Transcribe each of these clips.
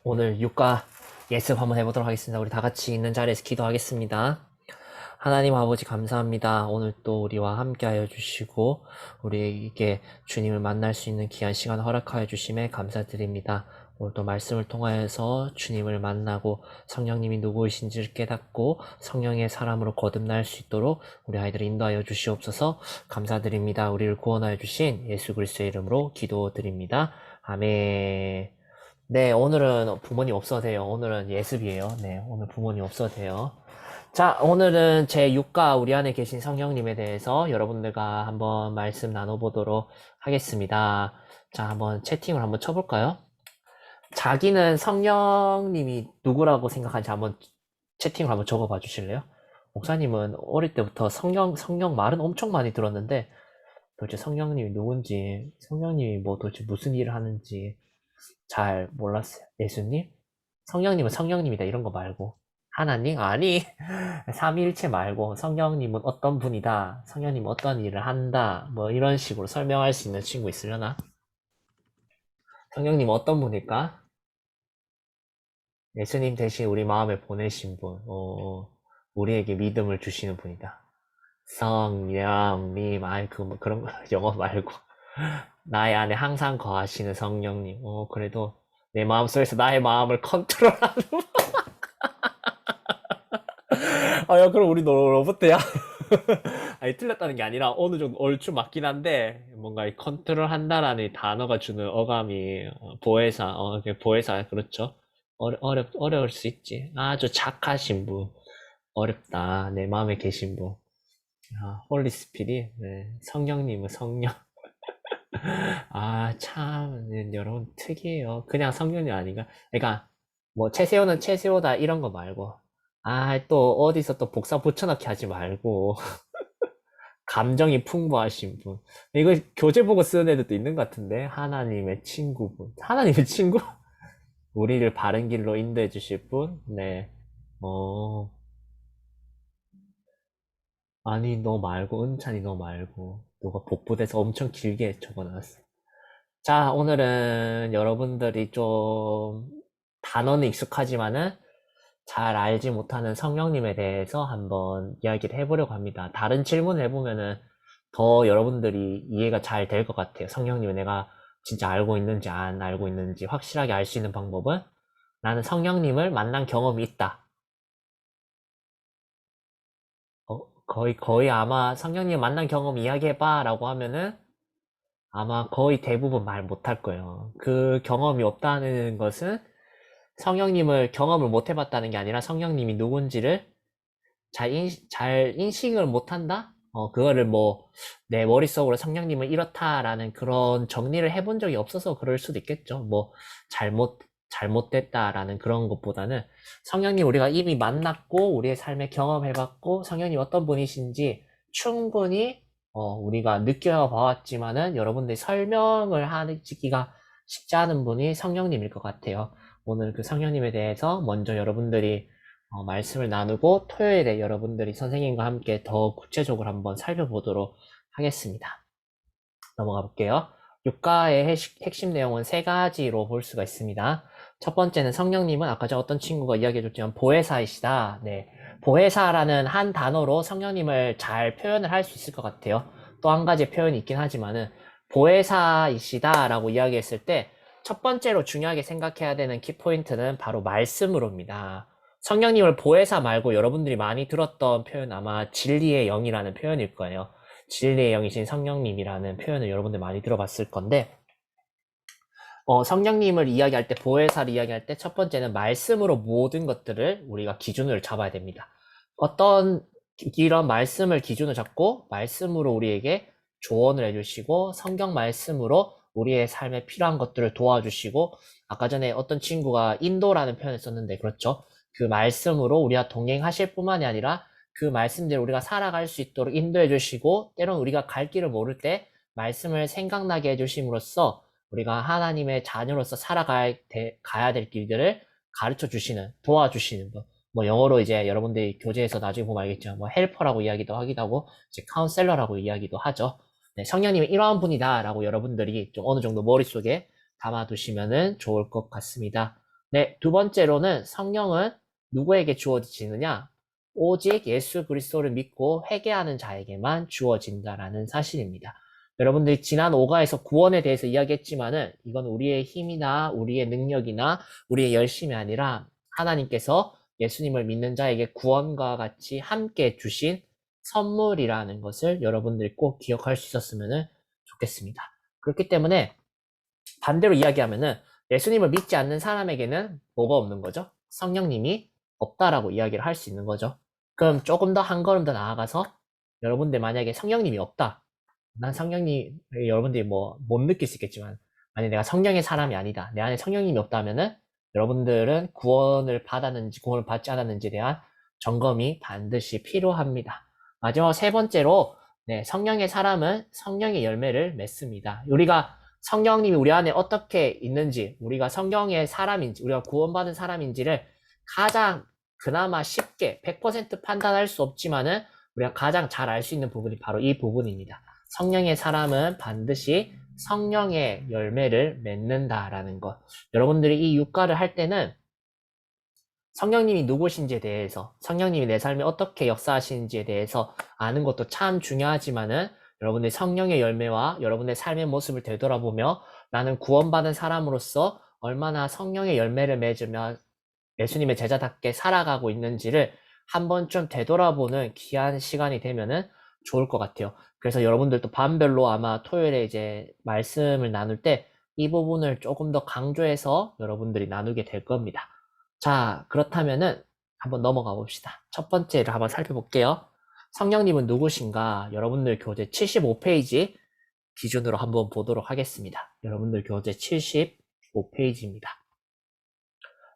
오늘 육가 예습 한번 해보도록 하겠습니다. 우리 다 같이 있는 자리에서 기도하겠습니다. 하나님 아버지 감사합니다. 오늘 또 우리와 함께 하여 주시고 우리에게 주님을 만날 수 있는 귀한 시간 허락하여 주심에 감사드립니다. 오늘도 말씀을 통하여서 주님을 만나고 성령님이 누구이신지를 깨닫고 성령의 사람으로 거듭날 수 있도록 우리 아이들을 인도하여 주시옵소서. 감사드립니다. 우리를 구원하여 주신 예수 그리스도의 이름으로 기도드립니다. 아멘. 네, 오늘은 부모님 없어도 돼요. 오늘은 예습이에요. 네, 오늘 부모님 없어도 돼요. 자, 오늘은 제 6가 우리 안에 계신 성령님에 대해서 여러분들과 한번 말씀 나눠보도록 하겠습니다. 자, 한번 채팅을 한번 쳐볼까요? 자기는 성령님이 누구라고 생각하는지 한번 채팅을 한번 적어봐 주실래요? 목사님은 어릴 때부터 성령 말은 엄청 많이 들었는데 도대체 성령님이 누군지, 성령님이 뭐 도대체 무슨 일을 하는지 잘 몰랐어요. 예수님? 성령님은 성령님이다 이런 거 말고 하나님? 아니 삼위일체 말고 성령님은 어떤 분이다, 성령님은 어떤 일을 한다, 뭐 이런 식으로 설명할 수 있는 친구 있으려나? 성령님은 어떤 분일까? 예수님 대신 우리 마음에 보내신 분, 우리에게 믿음을 주시는 분이다. 성령님, 아이 뭐 그런 거 영어 말고 나의 안에 항상 거하시는 성령님. 그래도 내 마음속에서 나의 마음을 컨트롤하는. 야, 그럼 우리 로봇이야? 아니, 틀렸다는 게 아니라 어느 정도 얼추 맞긴 한데, 뭔가 이 컨트롤 한다라는 단어가 주는 어감이, 보혜사, 보혜사, 그렇죠. 어려울 수 있지. 아주 착하신 분. 어렵다. 내 마음에 계신 분. 홀리 스피릿. 네. 성령님은 성령. 참, 여러분, 특이해요. 그냥 성령이 아닌가? 그러니까, 뭐, 채세오는 채세오다, 이런 거 말고. 또, 어디서 또 복사 붙여넣기 하지 말고. 감정이 풍부하신 분. 이거 교재 보고 쓰는 애들도 있는 것 같은데? 하나님의 친구분. 하나님의 친구? 우리를 바른 길로 인도해 주실 분? 네. 어, 아니, 너 말고, 은찬이 너 말고. 너가 복부돼서 엄청 길게 적어놨어. 자, 오늘은 여러분들이 좀 단어는 익숙하지만은 잘 알지 못하는 성령님에 대해서 한번 이야기를 해보려고 합니다. 다른 질문을 해보면은 더 여러분들이 이해가 잘 될 것 같아요. 성령님을 내가 진짜 알고 있는지 안 알고 있는지 확실하게 알 수 있는 방법은 나는 성령님을 만난 경험이 있다. 거의 아마 성령님 만난 경험 이야기해봐 라고 하면은 아마 거의 대부분 말 못할 거예요. 그 경험이 없다는 것은 성령님을 경험을 못 해봤다는 게 아니라 성령님이 누군지를 잘 인식을 못한다? 그거를 뭐, 내 머릿속으로 성령님은 이렇다라는 그런 정리를 해본 적이 없어서 그럴 수도 있겠죠. 뭐, 잘못됐다라는 그런 것보다는 성령님 우리가 이미 만났고, 우리의 삶에 경험해봤고, 성령님 어떤 분이신지 충분히, 우리가 느껴봐왔지만은 여러분들이 설명을 하기가 쉽지 않은 분이 성령님일 것 같아요. 오늘 그 성령님에 대해서 먼저 여러분들이 말씀을 나누고 토요일에 여러분들이 선생님과 함께 더 구체적으로 한번 살펴보도록 하겠습니다. 넘어가 볼게요. 육가의 핵심 내용은 세 가지로 볼 수가 있습니다. 첫 번째는 성령님은 아까 전 어떤 친구가 이야기해줬지만 보혜사이시다. 네, 보혜사라는 한 단어로 성령님을 잘 표현을 할 수 있을 것 같아요. 또 한 가지 표현이 있긴 하지만은 보혜사이시다라고 이야기했을 때 첫 번째로 중요하게 생각해야 되는 키포인트는 바로 말씀으로입니다. 성령님을 보혜사 말고 여러분들이 많이 들었던 표현 아마 진리의 영이라는 표현일 거예요. 진리의 영이신 성령님이라는 표현을 여러분들 많이 들어봤을 건데 성령님을 이야기할 때, 보혜사를 이야기할 때 첫 번째는 말씀으로 모든 것들을 우리가 기준을 잡아야 됩니다. 이런 말씀을 기준을 잡고 말씀으로 우리에게 조언을 해주시고 성경 말씀으로 우리의 삶에 필요한 것들을 도와주시고 아까 전에 어떤 친구가 인도라는 표현을 썼는데 그렇죠. 그 말씀으로 우리가 동행하실 뿐만이 아니라 그 말씀대로 우리가 살아갈 수 있도록 인도해 주시고 때론 우리가 갈 길을 모를 때 말씀을 생각나게 해주심으로써 우리가 하나님의 자녀로서 가야 될 길들을 가르쳐 주시는, 도와주시는 분. 뭐 영어로 이제 여러분들이 교재에서 나중에 보면 알겠지만 뭐 헬퍼라고 이야기도 하기도 하고 이제 카운셀러라고 이야기도 하죠. 네, 성령님은 이러한 분이다 라고 여러분들이 좀 어느 정도 머릿속에 담아두시면은 좋을 것 같습니다. 네, 두 번째로는 성령은 누구에게 주어지느냐? 오직 예수 그리스도를 믿고 회개하는 자에게만 주어진다라는 사실입니다. 여러분들이 지난 5가에서 구원에 대해서 이야기했지만은 이건 우리의 힘이나 우리의 능력이나 우리의 열심이 아니라 하나님께서 예수님을 믿는 자에게 구원과 같이 함께 주신 선물이라는 것을 여러분들이 꼭 기억할 수 있었으면 좋겠습니다. 그렇기 때문에 반대로 이야기하면은 예수님을 믿지 않는 사람에게는 뭐가 없는 거죠? 성령님이 없다라고 이야기를 할 수 있는 거죠. 그럼 조금 더 한 걸음 더 나아가서 여러분들 만약에 성령님이 없다. 난 성령님, 여러분들이 뭐 못 느낄 수 있겠지만 만약에 내가 성령의 사람이 아니다. 내 안에 성령님이 없다면은 여러분들은 구원을 받았는지 구원을 받지 않았는지에 대한 점검이 반드시 필요합니다. 마지막 세 번째로 네, 성령의 사람은 성령의 열매를 맺습니다. 우리가 성령님이 우리 안에 어떻게 있는지, 우리가 성령의 사람인지, 우리가 구원받은 사람인지를 가장 그나마 쉽게 100% 판단할 수 없지만은 우리가 가장 잘 알 수 있는 부분이 바로 이 부분입니다. 성령의 사람은 반드시 성령의 열매를 맺는다라는 것. 여러분들이 이 육가를 할 때는 성령님이 누구신지에 대해서, 성령님이 내 삶에 어떻게 역사하시는지에 대해서 아는 것도 참 중요하지만은 여러분의 성령의 열매와 여러분의 삶의 모습을 되돌아보며 나는 구원받은 사람으로서 얼마나 성령의 열매를 맺으며 예수님의 제자답게 살아가고 있는지를 한번 좀 되돌아보는 귀한 시간이 되면은 좋을 것 같아요. 그래서 여러분들도 반별로 아마 토요일에 이제 말씀을 나눌 때 이 부분을 조금 더 강조해서 여러분들이 나누게 될 겁니다. 자, 그렇다면은 한번 넘어가 봅시다. 첫 번째를 한번 살펴볼게요. 성령님은 누구신가? 여러분들 교재 75페이지 기준으로 한번 보도록 하겠습니다. 여러분들 교재 75페이지입니다.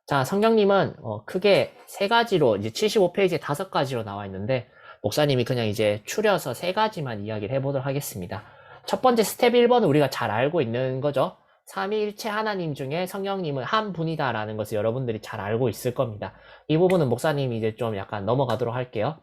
자, 성령님은 크게 세 가지로 이제 75페이지에 5가지로 나와 있는데 목사님이 그냥 이제 추려서 3가지만 이야기를 해보도록 하겠습니다. 첫 번째 스텝 1번은 우리가 잘 알고 있는 거죠. 삼위일체 하나님 중에 성령님은 한 분이다라는 것을 여러분들이 잘 알고 있을 겁니다. 이 부분은 목사님이 이제 좀 약간 넘어가도록 할게요.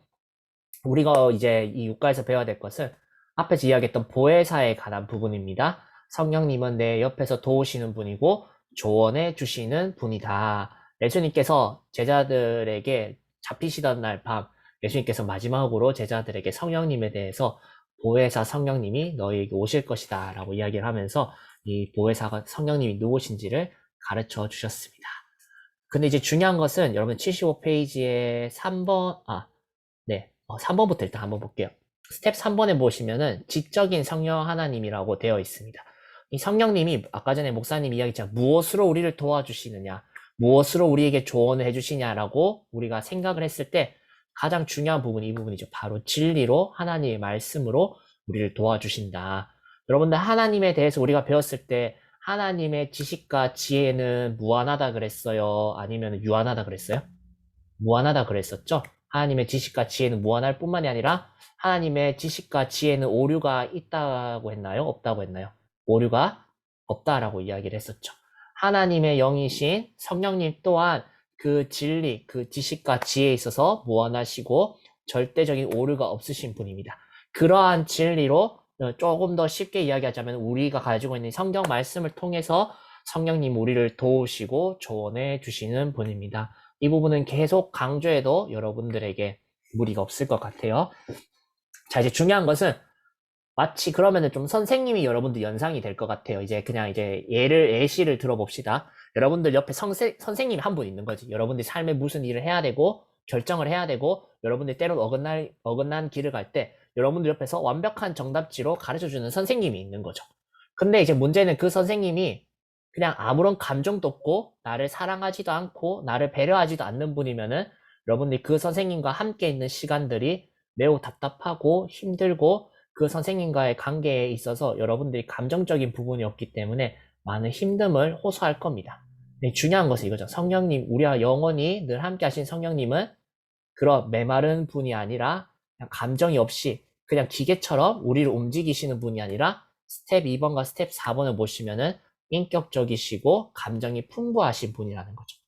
우리가 이제 이 육가에서 배워야 될 것은 앞에서 이야기했던 보혜사에 관한 부분입니다. 성령님은 내 옆에서 도우시는 분이고 조언해 주시는 분이다. 예수님께서 제자들에게 잡히시던 날 밤 예수님께서 마지막으로 제자들에게 성령님에 대해서 보혜사 성령님이 너희에게 오실 것이다 라고 이야기를 하면서 이 보혜사가 성령님이 누구신지를 가르쳐 주셨습니다. 근데 이제 중요한 것은 여러분 75페이지에 3번, 네, 3번부터 일단 한번 볼게요. 스텝 3번에 보시면은 지적인 성령 하나님이라고 되어 있습니다. 이 성령님이 아까 전에 목사님 이야기했지만 무엇으로 우리를 도와주시느냐, 무엇으로 우리에게 조언을 해주시냐라고 우리가 생각을 했을 때 가장 중요한 부분이 이 부분이죠. 바로 진리로 하나님의 말씀으로 우리를 도와주신다. 여러분들 하나님에 대해서 우리가 배웠을 때 하나님의 지식과 지혜는 무한하다 그랬어요? 아니면 유한하다 그랬어요? 무한하다 그랬었죠? 하나님의 지식과 지혜는 무한할 뿐만이 아니라 하나님의 지식과 지혜는 오류가 있다고 했나요? 없다고 했나요? 오류가 없다라고 이야기를 했었죠. 하나님의 영이신 성령님 또한 그 진리, 그 지식과 지혜에 있어서 무한하시고 절대적인 오류가 없으신 분입니다. 그러한 진리로 조금 더 쉽게 이야기하자면 우리가 가지고 있는 성경 말씀을 통해서 성령님 우리를 도우시고 조언해 주시는 분입니다. 이 부분은 계속 강조해도 여러분들에게 무리가 없을 것 같아요. 자, 이제 중요한 것은 마치 그러면은 좀 선생님이 여러분들 연상이 될 것 같아요. 이제 그냥 이제 예시를 들어봅시다. 여러분들 옆에 선생님이 한 분 있는 거지. 여러분들이 삶에 무슨 일을 해야 되고 결정을 해야 되고 여러분들이 때론 어긋난 길을 갈 때 여러분들 옆에서 완벽한 정답지로 가르쳐주는 선생님이 있는 거죠. 근데 이제 문제는 그 선생님이 그냥 아무런 감정도 없고 나를 사랑하지도 않고 나를 배려하지도 않는 분이면은 여러분들이 그 선생님과 함께 있는 시간들이 매우 답답하고 힘들고 그 선생님과의 관계에 있어서 여러분들이 감정적인 부분이 없기 때문에 많은 힘듦을 호소할 겁니다. 근데 중요한 것은 이거죠. 성령님, 우리와 영원히 늘 함께 하신 성령님은 그런 메마른 분이 아니라 그냥 감정이 없이 그냥 기계처럼 우리를 움직이시는 분이 아니라 스텝 2번과 스텝 4번을 보시면은 인격적이시고 감정이 풍부하신 분이라는 거죠.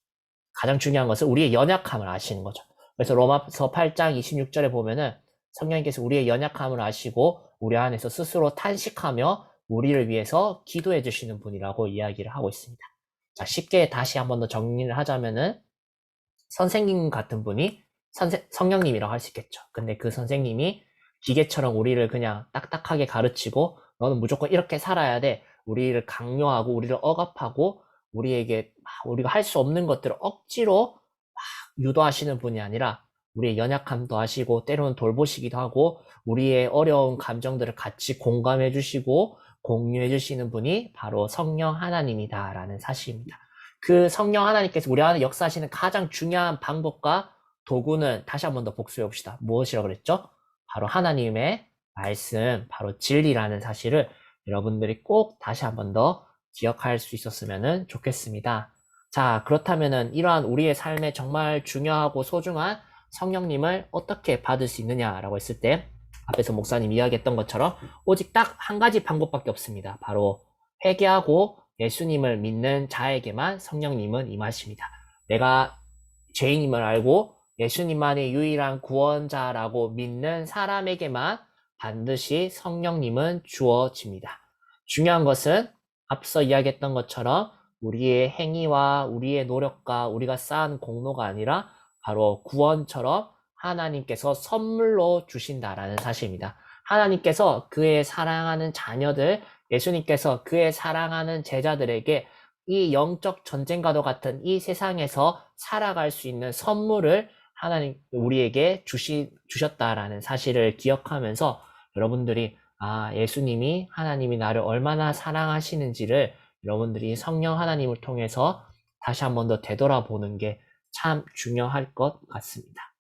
가장 중요한 것은 우리의 연약함을 아시는 거죠. 그래서 로마서 8장 26절에 보면은 성령님께서 우리의 연약함을 아시고 우리 안에서 스스로 탄식하며 우리를 위해서 기도해 주시는 분이라고 이야기를 하고 있습니다. 자, 쉽게 다시 한번 더 정리를 하자면은 선생님 같은 분이 성령님이라고 할 수 있겠죠. 근데 그 선생님이 기계처럼 우리를 그냥 딱딱하게 가르치고 너는 무조건 이렇게 살아야 돼. 우리를 강요하고 우리를 억압하고 우리에게 우리가 할 수 없는 것들을 억지로 유도하시는 분이 아니라 우리의 연약함도 아시고 때로는 돌보시기도 하고 우리의 어려운 감정들을 같이 공감해 주시고 공유해 주시는 분이 바로 성령 하나님이다 라는 사실입니다. 그 성령 하나님께서 우리 안에 역사하시는 가장 중요한 방법과 도구는 다시 한번 더 복수해 봅시다. 무엇이라고 그랬죠? 바로 하나님의 말씀, 바로 진리라는 사실을 여러분들이 꼭 다시 한번 더 기억할 수 있었으면 좋겠습니다. 자, 그렇다면은 이러한 우리의 삶에 정말 중요하고 소중한 성령님을 어떻게 받을 수 있느냐라고 했을 때 앞에서 목사님 이야기했던 것처럼 오직 딱 한 가지 방법밖에 없습니다. 바로 회개하고 예수님을 믿는 자에게만 성령님은 임하십니다. 내가 죄인임을 알고 예수님만이 유일한 구원자라고 믿는 사람에게만 반드시 성령님은 주어집니다. 중요한 것은 앞서 이야기했던 것처럼 우리의 행위와 우리의 노력과 우리가 쌓은 공로가 아니라 바로 구원처럼 하나님께서 선물로 주신다라는 사실입니다. 하나님께서 그의 사랑하는 자녀들, 예수님께서 그의 사랑하는 제자들에게 이 영적 전쟁과도 같은 이 세상에서 살아갈 수 있는 선물을 하나님 우리에게 주셨다라는 사실을 기억하면서 여러분들이 예수님이 하나님이 나를 얼마나 사랑하시는지를 여러분들이 성령 하나님을 통해서 다시 한번 더 되돌아보는 게 참 중요할 것 같습니다.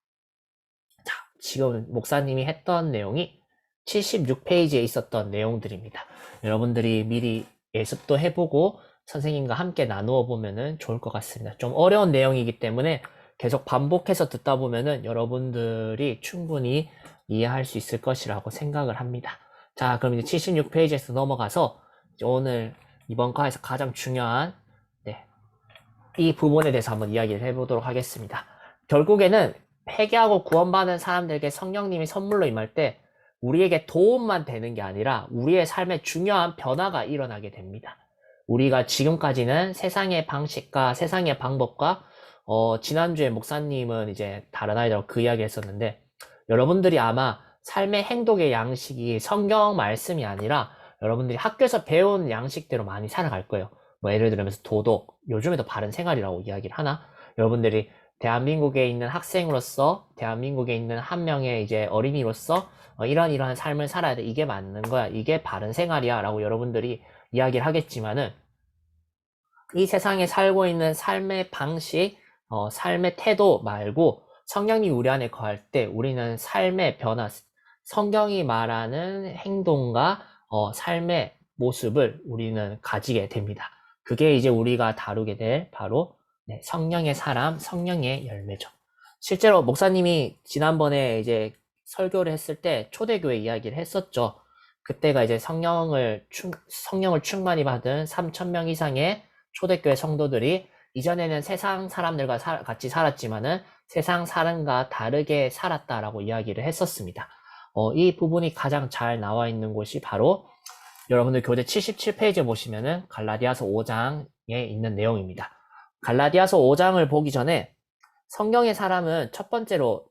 자, 지금 목사님이 했던 내용이 76페이지에 있었던 내용들입니다. 여러분들이 미리 예습도 해보고 선생님과 함께 나누어 보면은 좋을 것 같습니다. 좀 어려운 내용이기 때문에 계속 반복해서 듣다 보면은 여러분들이 충분히 이해할 수 있을 것이라고 생각을 합니다. 자, 그럼 이제 76페이지에서 넘어가서 이제 오늘 이번 과에서 가장 중요한 이 부분에 대해서 한번 이야기를 해보도록 하겠습니다. 결국에는 회개하고 구원받은 사람들에게 성령님이 선물로 임할 때 우리에게 도움만 되는 게 아니라 우리의 삶에 중요한 변화가 일어나게 됩니다. 우리가 지금까지는 세상의 방식과 세상의 방법과 지난주에 목사님은 이제 다른 아이들하고 그 이야기 했었는데 여러분들이 아마 삶의 행동의 양식이 성경 말씀이 아니라 여러분들이 학교에서 배운 양식대로 많이 살아갈 거예요. 뭐 예를 들면서 도덕, 요즘에도 바른 생활이라고 이야기를 하나? 여러분들이 대한민국에 있는 학생으로서, 대한민국에 있는 한 명의 이제 어린이로서 이러한 삶을 살아야 돼. 이게 맞는 거야. 이게 바른 생활이야. 라고 여러분들이 이야기를 하겠지만은 이 세상에 살고 있는 삶의 방식, 삶의 태도 말고 성령이 우리 안에 거할 때 우리는 삶의 변화, 성경이 말하는 행동과 삶의 모습을 우리는 가지게 됩니다. 그게 이제 우리가 다루게 될 바로 성령의 사람, 성령의 열매죠. 실제로 목사님이 지난번에 이제 설교를 했을 때 초대교회 이야기를 했었죠. 그때가 이제 성령을 충만히 받은 3,000명 이상의 초대교회 성도들이 이전에는 세상 사람들과 같이 살았지만은 세상 사람과 다르게 살았다라고 이야기를 했었습니다. 이 부분이 가장 잘 나와 있는 곳이 바로 여러분들 교재 77페이지에 보시면은 갈라디아서 5장에 있는 내용입니다. 갈라디아서 5장을 보기 전에 성경의 사람은 첫 번째로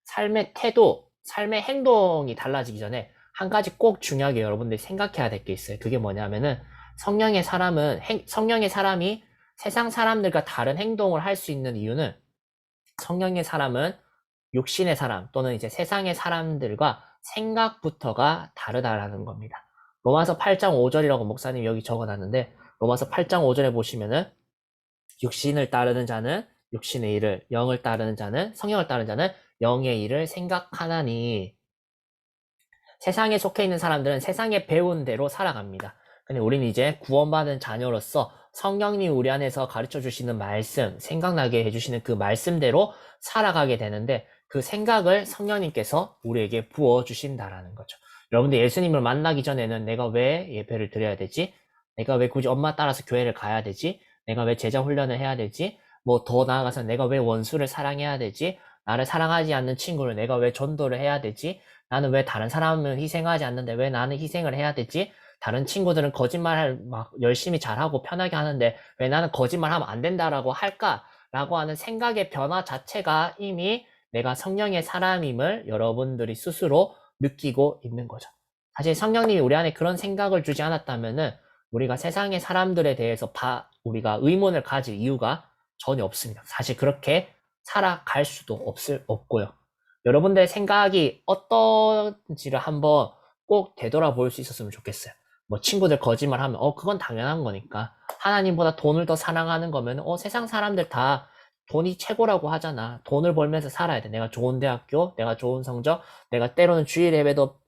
삶의 태도, 삶의 행동이 달라지기 전에 한 가지 꼭 중요하게 여러분들이 생각해야 될 게 있어요. 그게 뭐냐면은 성령의 사람이 세상 사람들과 다른 행동을 할 수 있는 이유는 성령의 사람은 육신의 사람 또는 이제 세상의 사람들과 생각부터가 다르다라는 겁니다. 로마서 8장 5절이라고 목사님 여기 적어놨는데 로마서 8장 5절에 보시면은 육신을 따르는 자는 육신의 일을, 영을 따르는 자는 성령을 따르는 자는 영의 일을 생각하나니 세상에 속해 있는 사람들은 세상에 배운 대로 살아갑니다. 근데 우리는 이제 구원받은 자녀로서 성령님이 우리 안에서 가르쳐 주시는 말씀, 생각나게 해주시는 그 말씀대로 살아가게 되는데 그 생각을 성령님께서 우리에게 부어주신다라는 거죠. 여러분들 예수님을 만나기 전에는 내가 왜 예배를 드려야 되지? 내가 왜 굳이 엄마 따라서 교회를 가야 되지? 내가 왜 제자 훈련을 해야 되지? 뭐 더 나아가서 내가 왜 원수를 사랑해야 되지? 나를 사랑하지 않는 친구를 내가 왜 전도를 해야 되지? 나는 왜 다른 사람은 희생하지 않는데 왜 나는 희생을 해야 되지? 다른 친구들은 거짓말을 막 열심히 잘하고 편하게 하는데 왜 나는 거짓말하면 안 된다라고 할까라고 하는 생각의 변화 자체가 이미 내가 성령의 사람임을 여러분들이 스스로 느끼고 있는 거죠. 사실 성령님이 우리 안에 그런 생각을 주지 않았다면은 우리가 세상의 사람들에 대해서 우리가 의문을 가질 이유가 전혀 없습니다. 사실 그렇게 살아갈 수도 없고요. 여러분들의 생각이 어떤지를 한번 꼭 되돌아볼 수 있었으면 좋겠어요. 뭐 친구들 거짓말하면 그건 당연한 거니까. 하나님보다 돈을 더 사랑하는 거면 세상 사람들 다 돈이 최고라고 하잖아. 돈을 벌면서 살아야 돼. 내가 좋은 대학교, 내가 좋은 성적, 내가 때로는 주일 예배도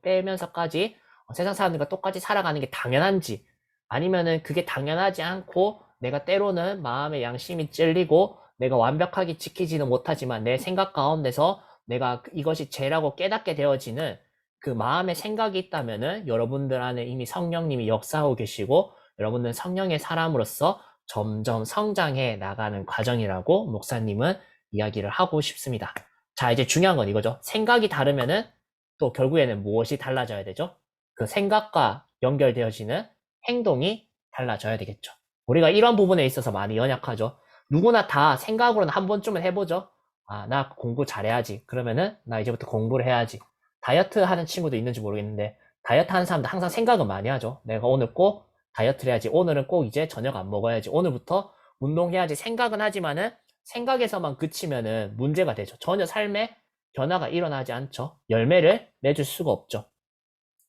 빼면서까지 세상 사람들과 똑같이 살아가는 게 당연한지, 아니면은 그게 당연하지 않고 내가 때로는 마음의 양심이 찔리고 내가 완벽하게 지키지는 못하지만 내 생각 가운데서 내가 이것이 죄라고 깨닫게 되어지는 그 마음의 생각이 있다면은 여러분들 안에 이미 성령님이 역사하고 계시고 여러분들은 성령의 사람으로서 점점 성장해 나가는 과정이라고 목사님은 이야기를 하고 싶습니다. 자, 이제 중요한 건 이거죠. 생각이 다르면은 또 결국에는 무엇이 달라져야 되죠? 그 생각과 연결되어지는 행동이 달라져야 되겠죠. 우리가 이런 부분에 있어서 많이 연약하죠. 누구나 다 생각으로는 한 번쯤은 해보죠. 나 공부 잘해야지. 그러면은 나 이제부터 공부를 해야지. 다이어트 하는 친구도 있는지 모르겠는데 다이어트 하는 사람도 항상 생각은 많이 하죠. 내가 오늘 꼭 다이어트를 해야지. 오늘은 꼭 이제 저녁 안 먹어야지. 오늘부터 운동해야지. 생각은 하지만은 생각에서만 그치면은 문제가 되죠. 전혀 삶에 변화가 일어나지 않죠. 열매를 내줄 수가 없죠.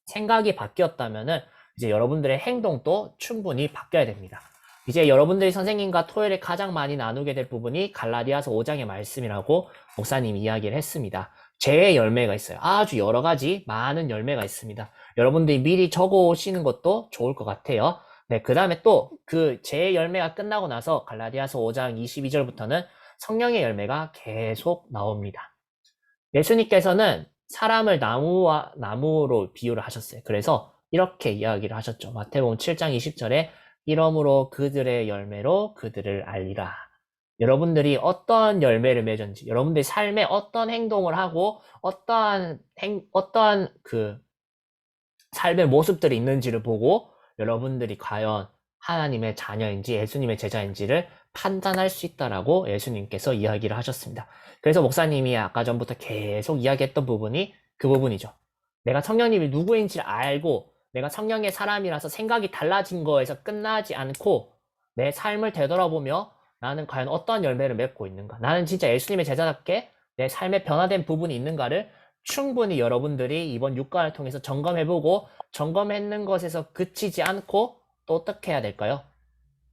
생각이 바뀌었다면은 이제 여러분들의 행동도 충분히 바뀌어야 됩니다. 이제 여러분들이 선생님과 토요일에 가장 많이 나누게 될 부분이 갈라디아서 5장의 말씀이라고 목사님이 이야기를 했습니다. 죄의 열매가 있어요. 아주 여러 가지 많은 열매가 있습니다. 여러분들이 미리 적어 오시는 것도 좋을 것 같아요. 네, 그 다음에 또 그 죄의 열매가 끝나고 나서 갈라디아서 5장 22절부터는 성령의 열매가 계속 나옵니다. 예수님께서는 사람을 나무로 비유를 하셨어요. 그래서 이렇게 이야기를 하셨죠. 마태복음 7장 20절에 이러므로 그들의 열매로 그들을 알리라. 여러분들이 어떠한 열매를 맺은지, 여러분들이 삶에 어떤 행동을 하고 어떠한 그 삶의 모습들이 있는지를 보고 여러분들이 과연 하나님의 자녀인지 예수님의 제자인지를 판단할 수 있다라고 예수님께서 이야기를 하셨습니다. 그래서 목사님이 아까 전부터 계속 이야기했던 부분이 그 부분이죠. 내가 성령님이 누구인지를 알고 내가 성령의 사람이라서 생각이 달라진 거에서 끝나지 않고 내 삶을 되돌아보며 나는 과연 어떠한 열매를 맺고 있는가? 나는 진짜 예수님의 제자답게 내 삶에 변화된 부분이 있는가를 충분히 여러분들이 이번 육과를 통해서 점검해보고 점검했는 것에서 그치지 않고 또 어떻게 해야 될까요?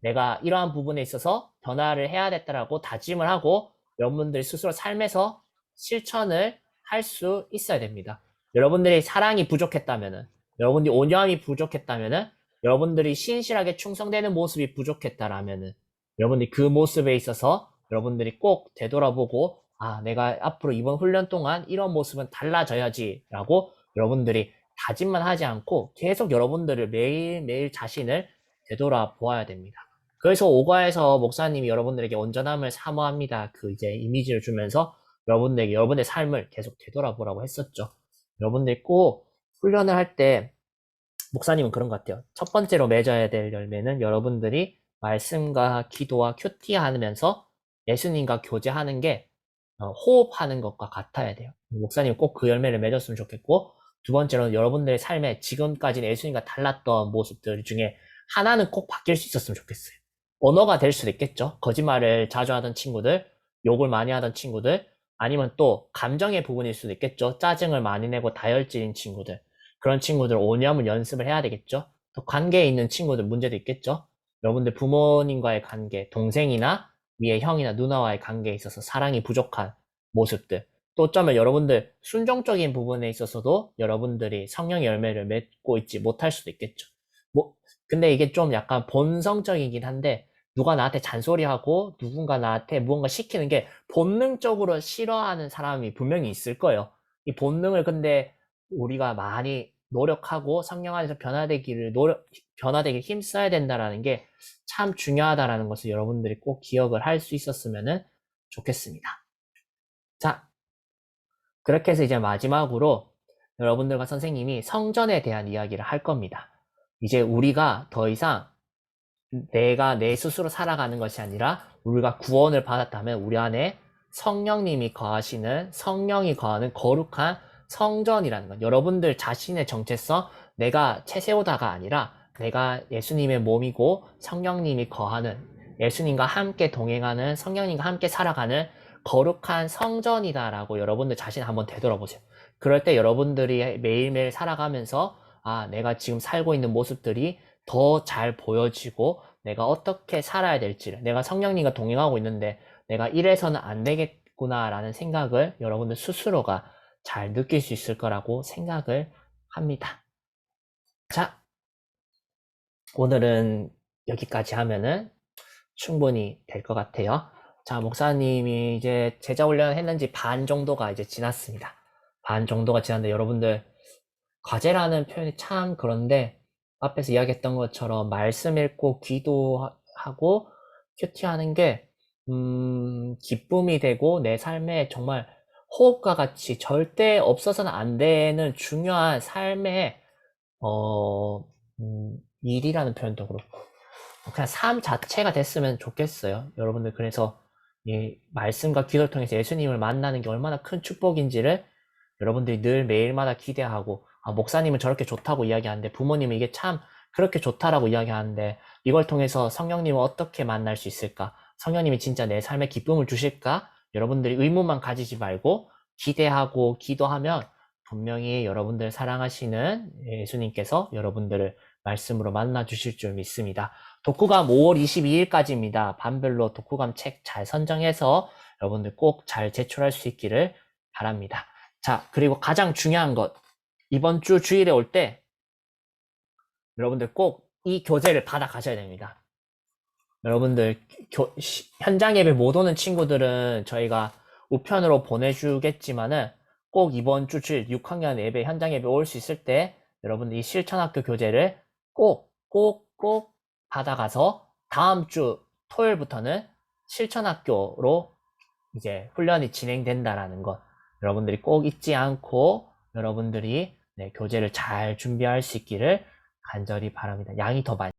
내가 이러한 부분에 있어서 변화를 해야겠다라고 다짐을 하고 여러분들이 스스로 삶에서 실천을 할 수 있어야 됩니다. 여러분들이 사랑이 부족했다면은, 여러분들이 온유함이 부족했다면은, 여러분들이 신실하게 충성되는 모습이 부족했다라면은, 여러분들이 그 모습에 있어서 여러분들이 꼭 되돌아보고 내가 앞으로 이번 훈련 동안 이런 모습은 달라져야지 라고 여러분들이 다짐만 하지 않고 계속 여러분들을 매일매일 자신을 되돌아보아야 됩니다. 그래서 5과에서 목사님이 여러분들에게 온전함을 사모합니다. 그 이제 이미지를 주면서 여러분들에게 여러분의 삶을 계속 되돌아보라고 했었죠. 여러분들이 꼭 훈련을 할 때 목사님은 그런 것 같아요. 첫 번째로 맺어야 될 열매는 여러분들이 말씀과 기도와 큐티하면서 예수님과 교제하는 게 호흡하는 것과 같아야 돼요. 목사님 꼭 그 열매를 맺었으면 좋겠고, 두 번째로는 여러분들의 삶에 지금까지는 예수님과 달랐던 모습들 중에 하나는 꼭 바뀔 수 있었으면 좋겠어요. 언어가 될 수도 있겠죠. 거짓말을 자주 하던 친구들, 욕을 많이 하던 친구들, 아니면 또 감정의 부분일 수도 있겠죠. 짜증을 많이 내고 다혈질인 친구들. 그런 친구들 온유함을 연습을 해야 되겠죠. 또 관계에 있는 친구들 문제도 있겠죠. 여러분들 부모님과의 관계, 동생이나 위에 형이나 누나와의 관계에 있어서 사랑이 부족한 모습들. 또 어쩌면 여러분들 순종적인 부분에 있어서도 여러분들이 성령의 열매를 맺고 있지 못할 수도 있겠죠. 근데 이게 좀 약간 본성적이긴 한데 누가 나한테 잔소리하고 누군가 나한테 무언가 시키는 게 본능적으로 싫어하는 사람이 분명히 있을 거예요. 이 본능을 근데 우리가 많이 노력하고 성령 안에서 변화되길 힘써야 된다라는 게 참 중요하다라는 것을 여러분들이 꼭 기억을 할 수 있었으면 좋겠습니다. 자, 그렇게 해서 이제 마지막으로 여러분들과 선생님이 성전에 대한 이야기를 할 겁니다. 이제 우리가 더 이상 내가 내 스스로 살아가는 것이 아니라 우리가 구원을 받았다면 우리 안에 성령님이 거하시는, 성령이 거하는 거룩한 성전이라는 것. 여러분들 자신의 정체성, 내가 채세우다가 아니라 내가 예수님의 몸이고 성령님이 거하는, 예수님과 함께 동행하는, 성령님과 함께 살아가는 거룩한 성전이다라고 여러분들 자신 한번 되돌아보세요. 그럴 때 여러분들이 매일매일 살아가면서 아, 내가 지금 살고 있는 모습들이 더 잘 보여지고 내가 어떻게 살아야 될지를, 내가 성령님과 동행하고 있는데 내가 이래서는 안 되겠구나라는 생각을 여러분들 스스로가 잘 느낄 수 있을 거라고 생각을 합니다. 자, 오늘은 여기까지 하면은 충분히 될 것 같아요. 자, 목사님이 이제 제자 훈련을 했는지 반 정도가 이제 지났습니다. 반 정도가 지났는데 여러분들 과제라는 표현이 참 그런데 앞에서 이야기했던 것처럼 말씀 읽고 기도하고 큐티하는 게 기쁨이 되고 내 삶에 정말 호흡과 같이 절대 없어서는 안 되는 중요한 삶의 일이라는 표현도 그렇고 그냥 삶 자체가 됐으면 좋겠어요. 여러분들 그래서 이 말씀과 기도를 통해서 예수님을 만나는 게 얼마나 큰 축복인지를 여러분들이 늘 매일마다 기대하고 아, 목사님은 저렇게 좋다고 이야기하는데 부모님은 이게 참 그렇게 좋다라고 이야기하는데 이걸 통해서 성령님을 어떻게 만날 수 있을까? 성령님이 진짜 내 삶에 기쁨을 주실까? 여러분들이 의문만 가지지 말고 기대하고 기도하면 분명히 여러분들 사랑하시는 예수님께서 여러분들을 말씀으로 만나 주실 줄 믿습니다. 독후감 5월 22일까지입니다. 반별로 독후감 책 잘 선정해서 여러분들 꼭 잘 제출할 수 있기를 바랍니다. 자, 그리고 가장 중요한 것. 이번 주 주일에 올 때 여러분들 꼭 이 교재를 받아 가셔야 됩니다. 여러분들 현장 예배 못 오는 친구들은 저희가 우편으로 보내주겠지만은 꼭 이번 주 주일 6학년 예배 현장 예배 올 수 있을 때 여러분들 이 실천학교 교재를 꼭 받아가서 다음 주 토요일부터는 실천학교로 이제 훈련이 진행된다라는 것 여러분들이 꼭 잊지 않고 여러분들이 교재를 잘 준비할 수 있기를 간절히 바랍니다. 양이 더 많이